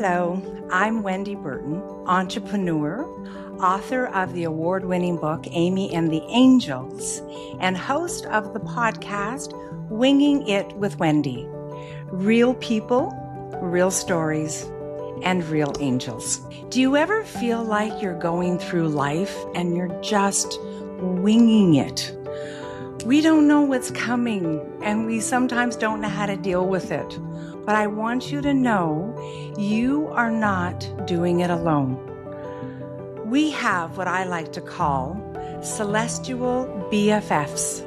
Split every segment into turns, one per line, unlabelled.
Hello, I'm Wendy Burton, entrepreneur, author of the award-winning book Amy and the Angels, and host of the podcast Winging It with Wendy. Real people, real stories, and real angels. Do you ever feel like you're going through life and you're just winging it? We don't know what's coming, and we sometimes don't know how to deal with it. But I want you to know you are not doing it alone. We have what I like to call celestial BFFs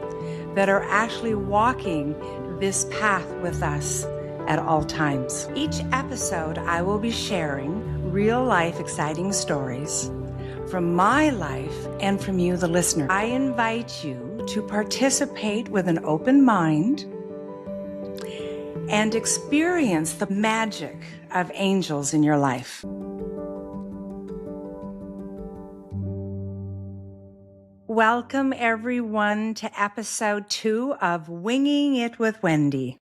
that are actually walking this path with us at all times. Each episode, I will be sharing real life exciting stories from my life and from you, the listener. I invite you to participate with an open mind and experience the magic of angels in your life. Welcome everyone to episode 2 of Winging It with Wendy.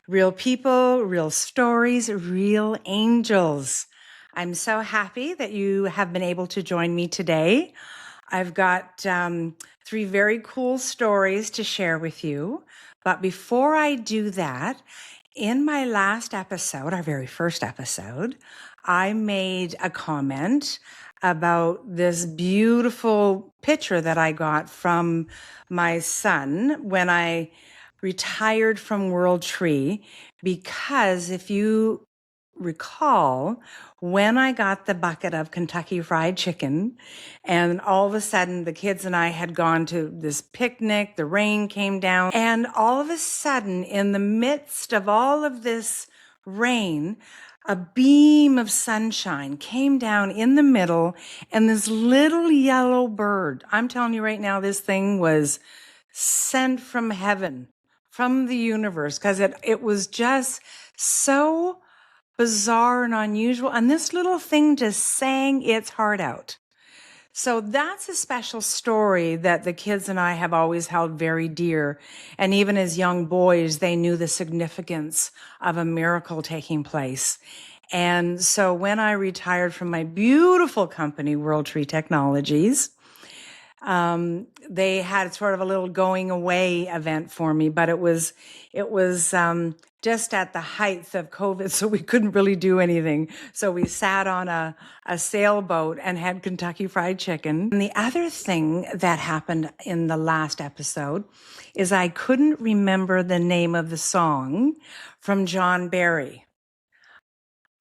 Real people, real stories, real angels. I'm so happy that you have been able to join me today. I've got 3 very cool stories to share with you. But before I do that, in my last episode, our very first episode, I made a comment about this beautiful picture that I got from my son when I retired from World Tree, because if you recall, when I got the bucket of Kentucky Fried Chicken, and all of a sudden the kids and I had gone to this picnic, the rain came down, and all of a sudden in the midst of all of this rain, a beam of sunshine came down in the middle, and this little yellow bird, I'm telling you right now, this thing was sent from heaven, from the universe, because it was just so bizarre and unusual. And this little thing just sang its heart out. So that's a special story that the kids and I have always held very dear. And even as young boys, they knew the significance of a miracle taking place. And so when I retired from my beautiful company, World Tree Technologies, they had sort of a little going away event for me, but it was just at the height of COVID, so we couldn't really do anything. So we sat on a sailboat and had Kentucky Fried Chicken. And the other thing that happened in the last episode is I couldn't remember the name of the song from John Barry.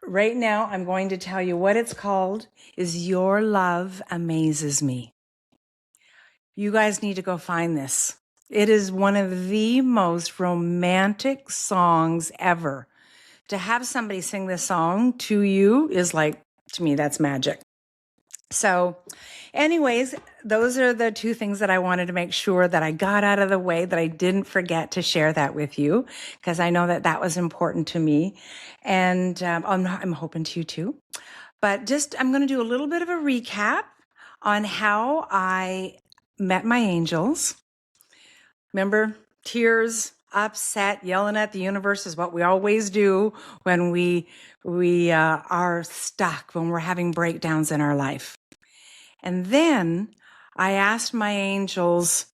Right now, I'm going to tell you what it's called, is Your Love Amazes Me. You guys need to go find this. It is one of the most romantic songs ever. To have somebody sing this song to you is like, to me, that's magic. So anyways, those are the 2 things that I wanted to make sure that I got out of the way, that I didn't forget to share that with you, because I know that that was important to me. And I'm hoping to you too. But I'm going to do a little bit of a recap on how I met my angels. Remember, tears, upset, yelling at the universe is what we always do when we are stuck, when we're having breakdowns in our life. And then I asked my angels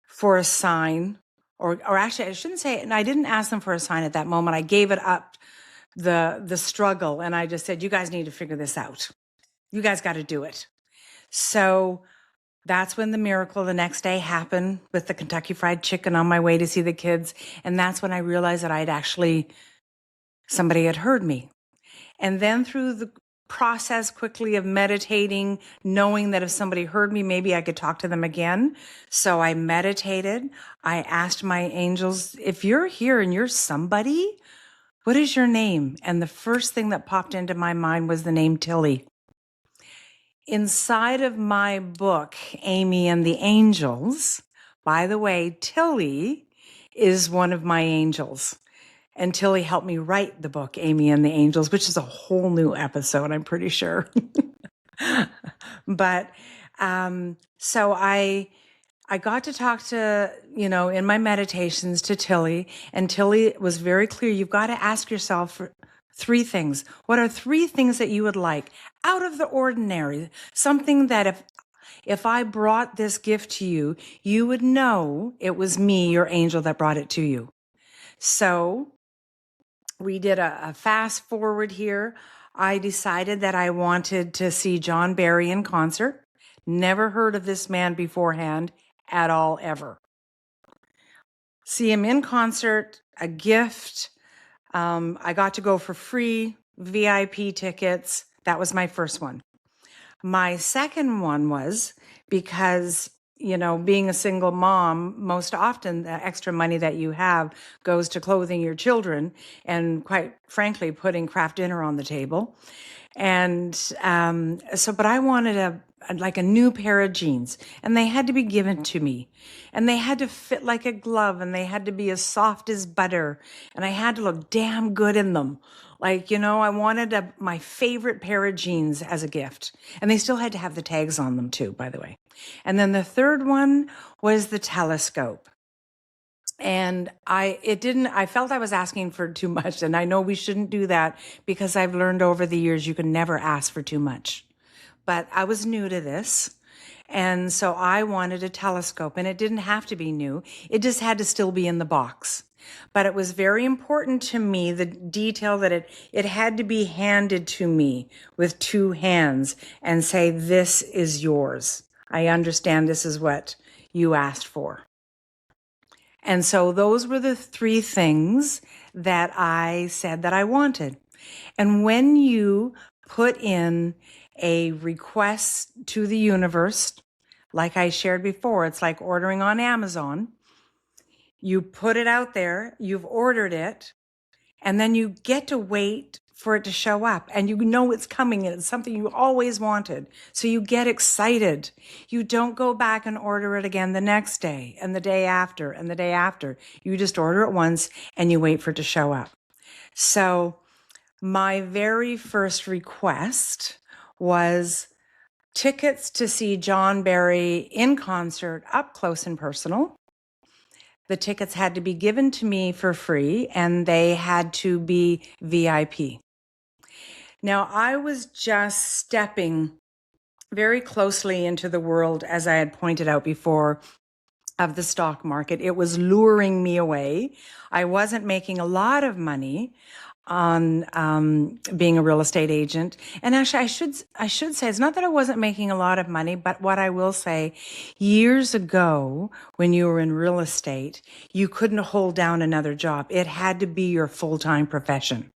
for a sign, or actually I shouldn't say it, and I didn't ask them for a sign at that moment. I gave it up, the struggle, and I just said, you guys need to figure this out. You guys got to do it. So that's when the miracle the next day happened with the Kentucky Fried Chicken on my way to see the kids. And that's when I realized that somebody had heard me. And then through the process quickly of meditating, knowing that if somebody heard me, maybe I could talk to them again. So I meditated. I asked my angels, if you're here and you're somebody, what is your name? And the first thing that popped into my mind was the name Tilly. Inside of my book, Amy and the Angels, by the way, Tilly is one of my angels. And Tilly helped me write the book, Amy and the Angels, which is a whole new episode, I'm pretty sure. But so I got to talk to, in my meditations to Tilly, and Tilly was very clear. You've got to ask yourself 3 things. What are 3 things that you would like out of the ordinary? Something that if I brought this gift to you, you would know it was me, your angel, that brought it to you. So we did a fast forward here. I decided that I wanted to see John Barry in concert. Never heard of this man beforehand at all, ever. See him in concert, a gift. I got to go for free, VIP tickets. That was my first one. My second one was because, being a single mom, most often the extra money that you have goes to clothing your children and, quite frankly, putting craft dinner on the table. And but I wanted a new pair of jeans, and they had to be given to me, and they had to fit like a glove, and they had to be as soft as butter, and I had to look damn good in them. I wanted my favorite pair of jeans as a gift, and they still had to have the tags on them too, by the way. And then the third one was the telescope. And I felt I was asking for too much. And I know we shouldn't do that, because I've learned over the years you can never ask for too much. But I was new to this. And so I wanted a telescope, and it didn't have to be new. It just had to still be in the box. But it was very important to me, the detail that it had to be handed to me with 2 hands and say, this is yours. I understand this is what you asked for. And so those were the 3 things that I said that I wanted. And when you put in a request to the universe, like I shared before, it's like ordering on Amazon. You put it out there, you've ordered it, and then you get to wait for it to show up, and you know it's coming, and it's something you always wanted. So you get excited. You don't go back and order it again the next day and the day after and the day after. You just order it once and you wait for it to show up. So my very first request was tickets to see John Barry in concert, up close and personal. The tickets had to be given to me for free, and they had to be VIP. Now, I was just stepping very closely into the world, as I had pointed out before, of the stock market. It was luring me away. I wasn't making a lot of money on being a real estate agent. And actually, I should say, it's not that I wasn't making a lot of money, but what I will say, years ago, when you were in real estate, you couldn't hold down another job. It had to be your full-time profession.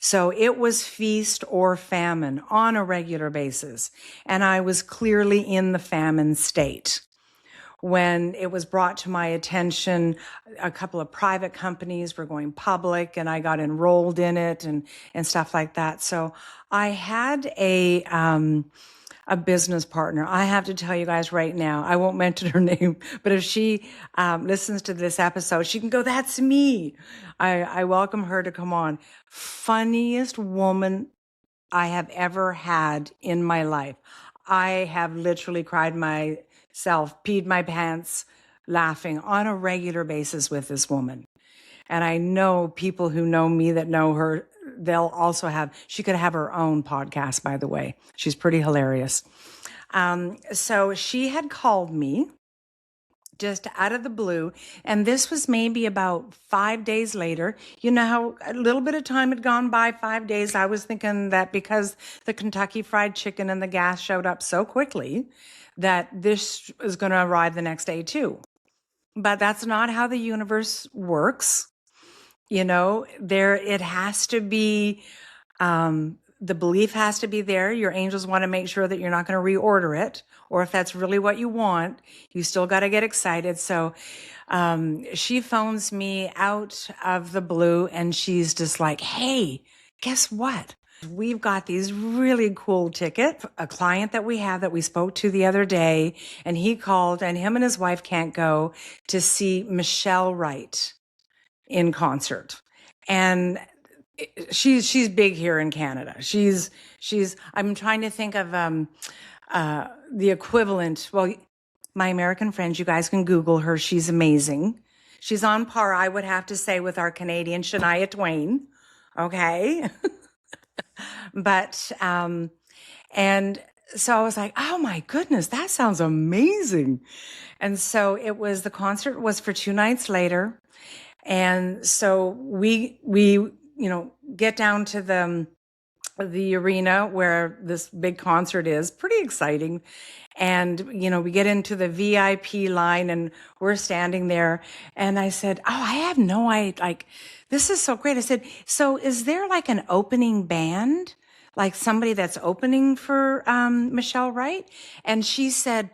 So it was feast or famine on a regular basis. And I was clearly in the famine state. When it was brought to my attention, a couple of private companies were going public, and I got enrolled in it and stuff like that. So I had a business partner. I have to tell you guys right now, I won't mention her name, but if she listens to this episode, she can go, that's me. I welcome her to come on. Funniest woman I have ever had in my life. I have literally cried myself, peed my pants, laughing on a regular basis with this woman. And I know people who know me that know her, they'll also she could have her own podcast, by the way. She's pretty hilarious. So she had called me just out of the blue. And this was maybe about 5 days later. You know how a little bit of time had gone by, 5 days. I was thinking that because the Kentucky Fried Chicken and the gas showed up so quickly, that this is going to arrive the next day too. But that's not how the universe works. It has to be, the belief has to be there. Your angels want to make sure that you're not going to reorder it, or if that's really what you want, you still got to get excited. So she phones me out of the blue, and she's just like, hey, guess what? We've got these really cool tickets. A client that we have that we spoke to the other day, and he called, and him and his wife can't go to see Michelle Wright in concert. And she's big here in Canada. I'm trying to think of the equivalent. Well, my American friends, you guys can Google her. She's amazing. She's on par, I would have to say, with our Canadian Shania Twain. Okay. But, and so I was like, oh my goodness, that sounds amazing. And so the concert was for 2 nights later. And so get down to the arena where this big concert is. Pretty exciting. And, we get into the VIP line and we're standing there. And I said, oh, I have no idea. Like, this is so great. I said, so is there like an opening band? Like somebody that's opening for Michelle Wright? And she said,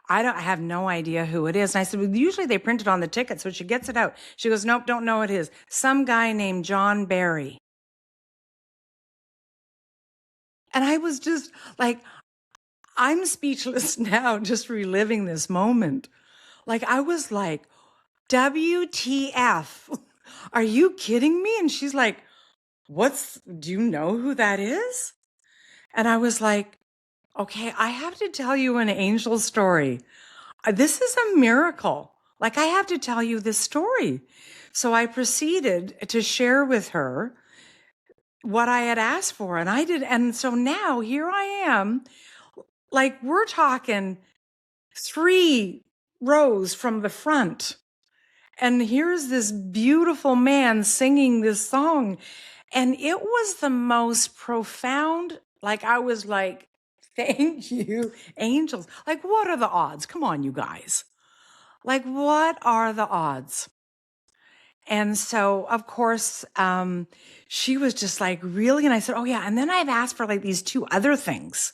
I have no idea who it is. And I said, well, usually they print it on the ticket. So she gets it out. She goes, nope, don't know who it is. Some guy named John Barry. And I was just like, I'm speechless now, just reliving this moment. Like, I was like, WTF? Are you kidding me? And she's like, do you know who that is? And I was like, okay, I have to tell you an angel story. This is a miracle. Like, I have to tell you this story. So I proceeded to share with her what I had asked for. And I did. And so now here I am. Like, we're talking 3 rows from the front. And here's this beautiful man singing this song. And it was the most profound, like, I was like, thank you, angels. Like, what are the odds? Come on, you guys. Like, what are the odds? And so, of course, she was just like, really? And I said, oh, yeah. And then I've asked for like these 2 other things.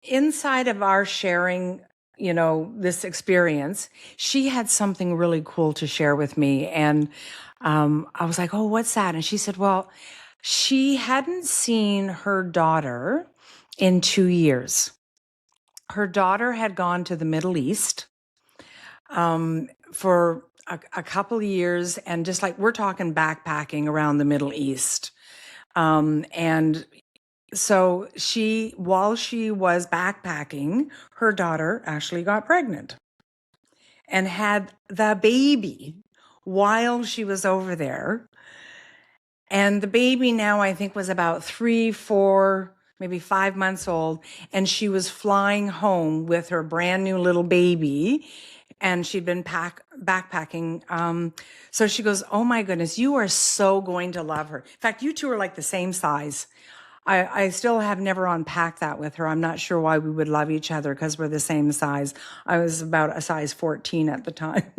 Inside of our sharing, this experience, she had something really cool to share with me. And I was like, oh, what's that? And she said, well, she hadn't seen her daughter in 2 years. Her daughter had gone to the Middle East for a couple of years, and just like we're talking backpacking around the Middle East. And so while she was backpacking, her daughter actually got pregnant and had the baby while she was over there. And the baby now, I think, was about 3, 4, maybe 5 months old. And she was flying home with her brand new little baby. And she'd been backpacking. So she goes, oh my goodness, you are so going to love her. In fact, you 2 are like the same size. I still have never unpacked that with her. I'm not sure why we would love each other because we're the same size. I was about a size 14 at the time.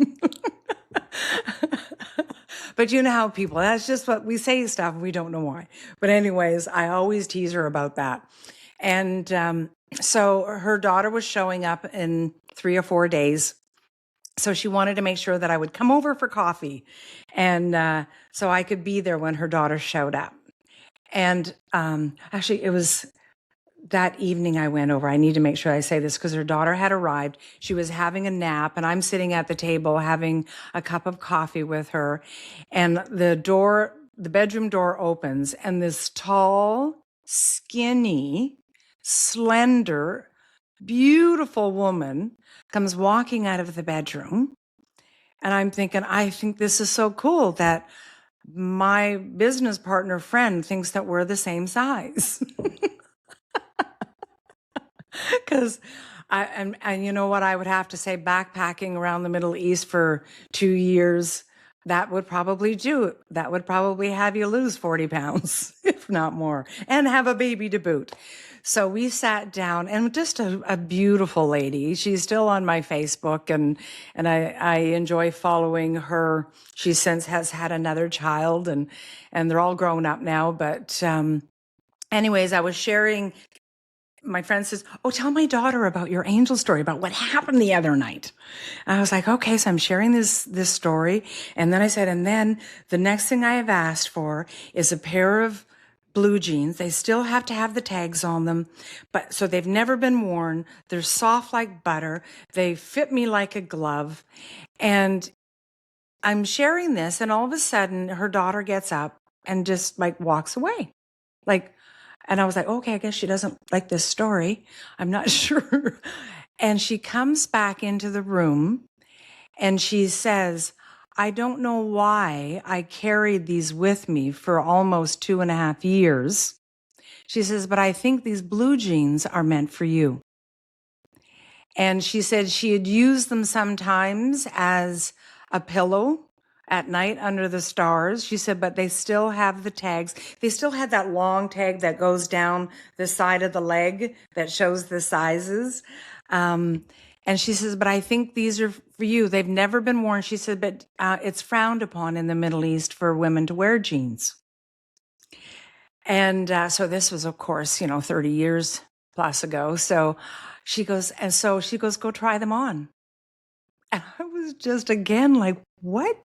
But you know how people, that's just what we say stuff. We don't know why. But anyways, I always tease her about that. And so her daughter was showing up in 3 or 4 days. So she wanted to make sure that I would come over for coffee. And so I could be there when her daughter showed up. And actually, it was that evening I went over. I need to make sure I say this because her daughter had arrived. She was having a nap, and I'm sitting at the table having a cup of coffee with her. And the bedroom door opens, and this tall, skinny, slender, beautiful woman comes walking out of the bedroom. And I'm thinking, I think this is so cool that my business partner friend thinks that we're the same size. Because and you know what, I would have to say, backpacking around the Middle East for 2 years, that would probably have you lose 40 pounds, if not more, and have a baby to boot. So we sat down, and just a beautiful lady. She's still on my Facebook, and I enjoy following her. She since has had another child, and they're all grown up now. But anyways, I was sharing. My friend says, oh, tell my daughter about your angel story, about what happened the other night. And I was like, okay, so I'm sharing this story. And then I said, and then the next thing I have asked for is a pair of blue jeans. They still have to have the tags on them, but so they've never been worn. They're soft like butter. They fit me like a glove. And I'm sharing this, and all of a sudden her daughter gets up and just like walks away. And I was like, okay, I guess she doesn't like this story. I'm not sure. And she comes back into the room and she says, I don't know why I carried these with me for almost 2.5 years. She says, but I think these blue jeans are meant for you. And she said she had used them sometimes as a pillow at night under the stars. She said, but they still have the tags. They still had that long tag that goes down the side of the leg that shows the sizes. And she says, but I think these are for you. They've never been worn. She said, but it's frowned upon in the Middle East for women to wear jeans. And so this was, of course, 30 years plus ago. So she goes, go try them on. And I was just again like, what?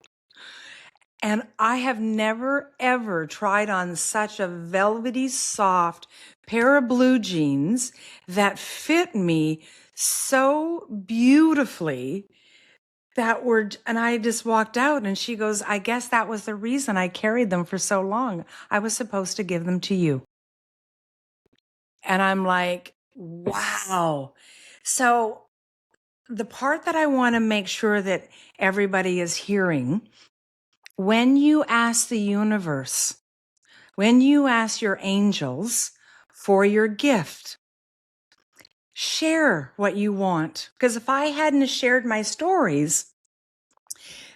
And I have never, ever tried on such a velvety, soft pair of blue jeans that fit me so beautifully and I just walked out and she goes, I guess that was the reason I carried them for so long. I was supposed to give them to you. And I'm like, wow. So the part that I want to make sure that everybody is hearing, when you ask the universe, when you ask your angels for your gift, share what you want. Because if I hadn't shared my stories,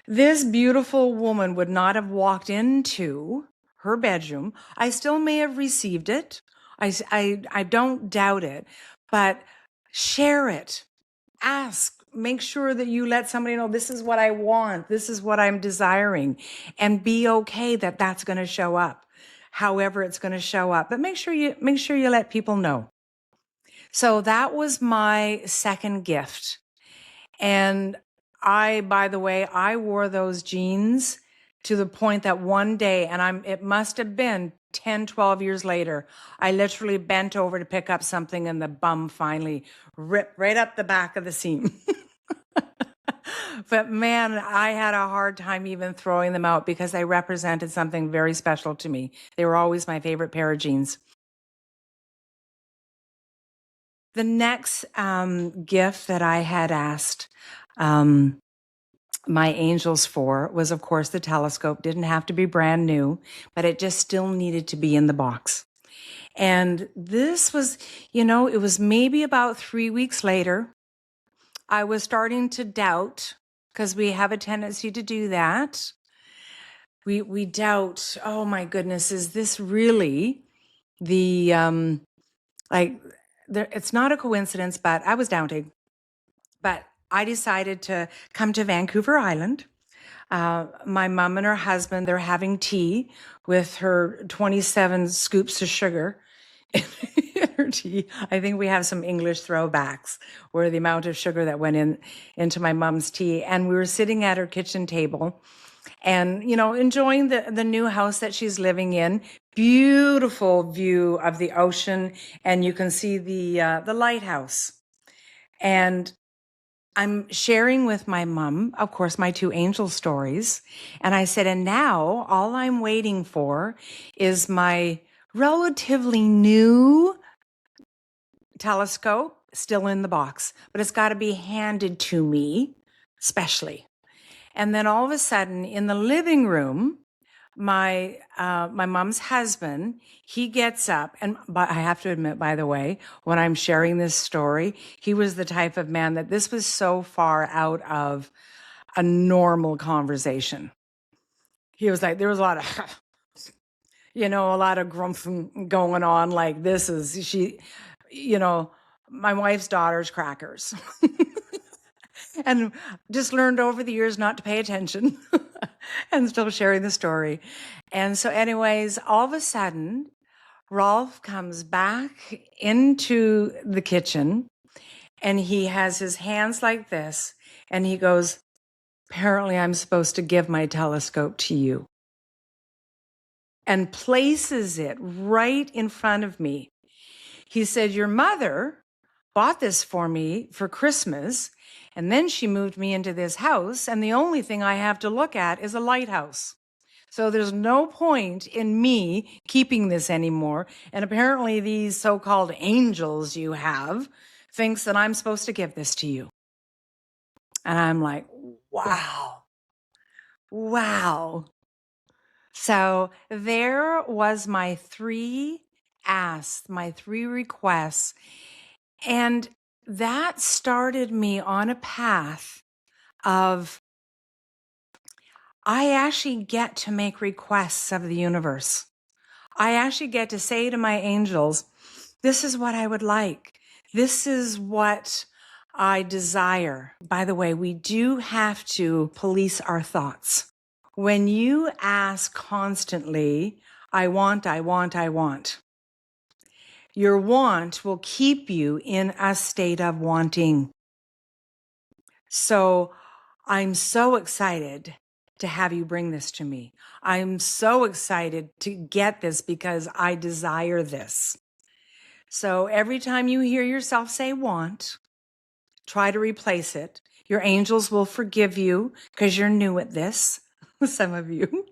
this beautiful woman would not have walked into her bedroom. I still may have received it. I don't doubt it, but share it. Ask, make sure that you let somebody know this is what I want. This is what I'm desiring, and be okay that that's going to show up, however it's going to show up. But make sure you let people know. So that was my second gift. And by the way, I wore those jeans to the point that one day, and it must have been 10, 12 years later, I literally bent over to pick up something and the bum finally ripped right up the back of the seam. But man, I had a hard time even throwing them out because they represented something very special to me. They were always my favorite pair of jeans. The next gift that I had asked my angels for was, of course, the telescope. Didn't have to be brand new, but it just still needed to be in the box. And this was, it was maybe about 3 weeks later. I was starting to doubt, because we have a tendency to do that. We doubt, oh my goodness, is this really the, it's not a coincidence, but I was doubting. But I decided to come to Vancouver Island. My mom and her husband, they're having tea with her 27 scoops of sugar in her tea. I think we have some English throwbacks where the amount of sugar that went into my mom's tea. And we were sitting at her kitchen table and, enjoying the new house that she's living in. Beautiful view of the ocean, and you can see the lighthouse. And I'm sharing with my mom, of course, my two angel stories. And I said, and now all I'm waiting for is my relatively new telescope, still in the box, but it's got to be handed to me, specially. And then all of a sudden in the living room, my mom's husband, he gets up, and I have to admit, by the way, when I'm sharing this story, he was the type of man that this was so far out of a normal conversation. He was like, there was a lot of, a lot of grumping going on. Like, this is, my wife's daughter's crackers. And just learned over the years not to pay attention and still sharing the story. And so anyways, all of a sudden, Rolf comes back into the kitchen and he has his hands like this and he goes, apparently I'm supposed to give my telescope to you. And places it right in front of me. He said, your mother bought this for me for Christmas, and then she moved me into this house, and the only thing I have to look at is a lighthouse. So there's no point in me keeping this anymore. And apparently these so-called angels you have thinks that I'm supposed to give this to you. And I'm like, wow. Wow. So there was my 3 asks, my 3 requests. And that started me on a path of I actually get to make requests of the universe. I actually get to say to my angels, this is what I would like. This is what I desire. By the way, we do have to police our thoughts. When you ask constantly, I want, I want, I want, your want will keep you in a state of wanting. So I'm so excited to have you bring this to me. I'm so excited to get this because I desire this. So every time you hear yourself say want, try to replace it. Your angels will forgive you because you're new at this, some of you.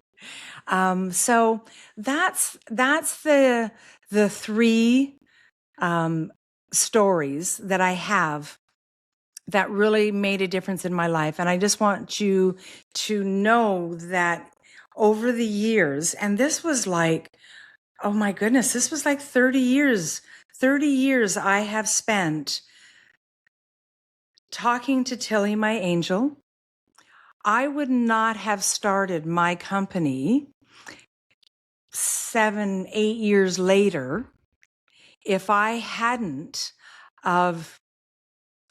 So that's the 3 stories that I have that really made a difference in my life. And I just want you to know that over the years, and this was like, oh my goodness, this was like 30 years. 30 years I have spent talking to Tilly, my angel. I would not have started my company 7, 8 years later if I hadn't of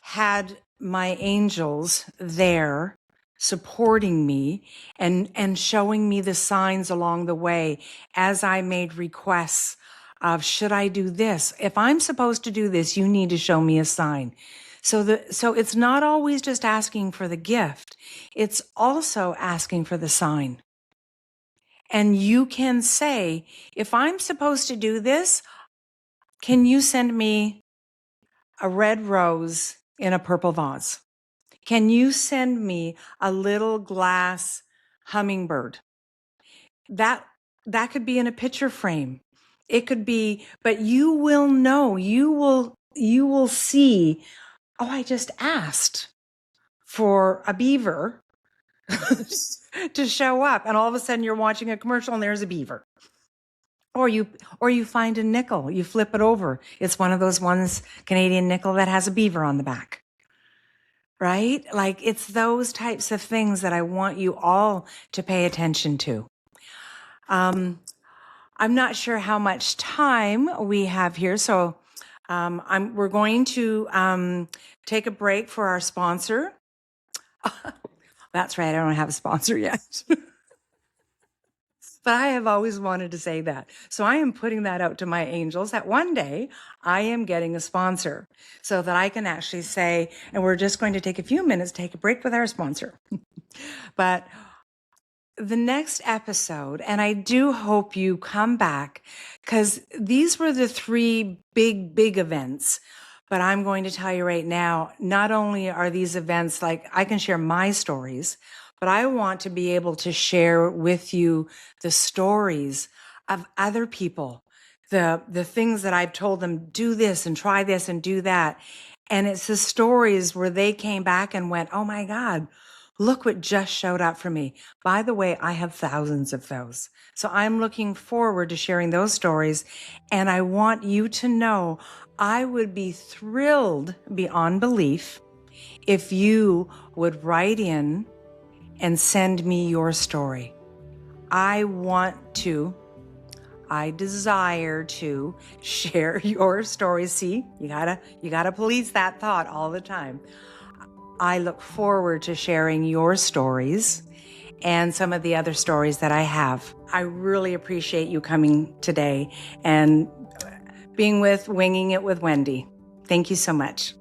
had my angels there supporting me and showing me the signs along the way as I made requests of, should I do this? If I'm supposed to do this, you need to show me a sign. So it's not always just asking for the gift. It's also asking for the sign. And you can say, if I'm supposed to do this, can you send me a red rose in a purple vase? Can you send me a little glass hummingbird? That could be in a picture frame. It could be, but you will know, you will see, oh, I just asked for a beaver to show up. And all of a sudden you're watching a commercial and there's a beaver. Or you find a nickel, you flip it over. It's one of those ones, Canadian nickel, that has a beaver on the back. Right? Like, it's those types of things that I want you all to pay attention to. I'm not sure how much time we have here, so we're going to take a break for our sponsor. That's right, I don't have a sponsor yet. But I have always wanted to say that. So I am putting that out to my angels that one day I am getting a sponsor so that I can actually say, and we're just going to take a few minutes, take a break with our sponsor. But the next episode, and I do hope you come back, because these were the 3 big events. But I'm going to tell you right now, not only are these events, like, I can share my stories, but I want to be able to share with you the stories of other people, the things that I've told them, do this and try this and do that. And it's the stories where they came back and went, oh my God, look what just showed up for me. By the way, I have thousands of those. So I'm looking forward to sharing those stories. And I want you to know I would be thrilled beyond belief if you would write in and send me your story. I desire to share your stories. See, you gotta police that thought all the time. I look forward to sharing your stories and some of the other stories that I have. I really appreciate you coming today and being with Winging It with Wendy. Thank you so much.